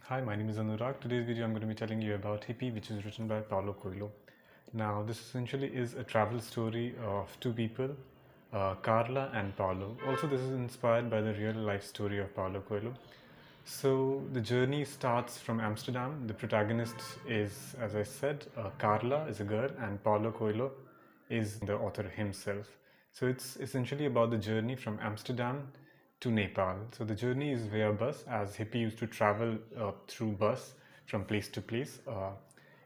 Hi, my name is Anurag. Today's video I'm going to be telling you about Hippie, which is written by Paulo Coelho. Now, this essentially is a travel story of two people, Carla and Paulo. Also, this is inspired by the real life story of Paulo Coelho. So, the journey starts from Amsterdam. The protagonist is, as I said, Carla is a girl, and Paulo Coelho is the author himself. So, it's essentially about the journey from Amsterdam to Nepal. So the journey is via bus, as Hippie used to travel through bus from place to place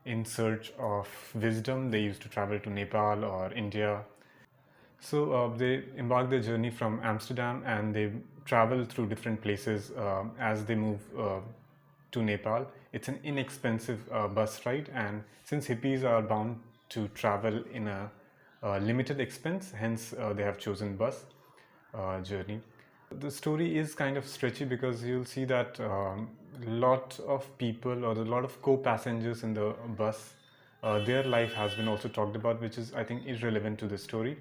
in search of wisdom. They used to travel to Nepal or India. So they embark their journey from Amsterdam and they travel through different places as they move to Nepal. It's an inexpensive bus ride, and since hippies are bound to travel in a limited expense, hence they have chosen bus journey. The story is kind of stretchy because you'll see that lot of people or a lot of co-passengers in the bus, their life has been also talked about, which is, I think, irrelevant to the story.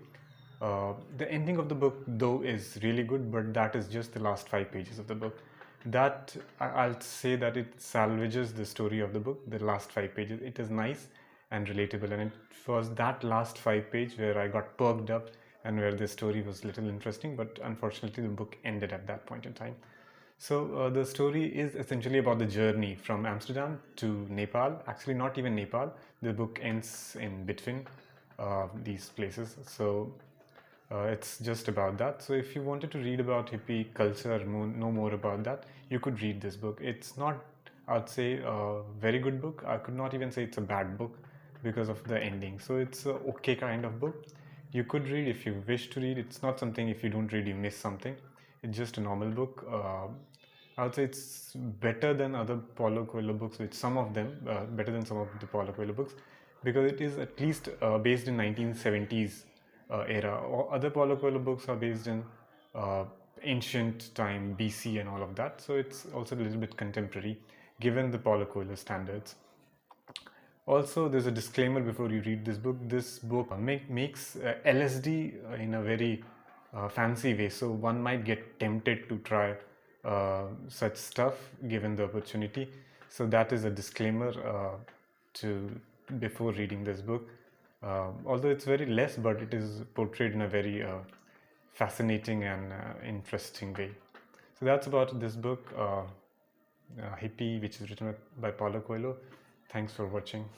The ending of the book, though, is really good, but that is just the last 5 pages of the book. That I'll say that it salvages the story of the book. The last 5 pages, it is nice and relatable, and it was that last 5 page where I got perked up and where the story was little interesting, but unfortunately the book ended at that point in time. So the story is essentially about the journey from Amsterdam to Nepal. Actually, not even Nepal. The book ends in between these places. So it's just about that. So if you wanted to read about hippie culture, know more about that, you could read this book. It's not, I'd say, a very good book. I could not even say it's a bad book because of the ending. So it's a okay kind of book. You could read if you wish to read. It's not something, if you don't read, you miss something. It's just a normal book. I would say it's better than other Paulo Coelho books, which some of them, better than some of the Paulo Coelho books, because it is at least based in 1970s era. Other Paulo Coelho books are based in ancient time, BC and all of that. So it's also a little bit contemporary, given the Paulo Coelho standards. Also, there's a disclaimer before you read this book. This book makes LSD in a very fancy way, so one might get tempted to try such stuff given the opportunity. So that is a disclaimer to before reading this book. Although it's very less, but it is portrayed in a very fascinating and interesting way. So that's about this book, Hippie, which is written by Paulo Coelho. Thanks for watching.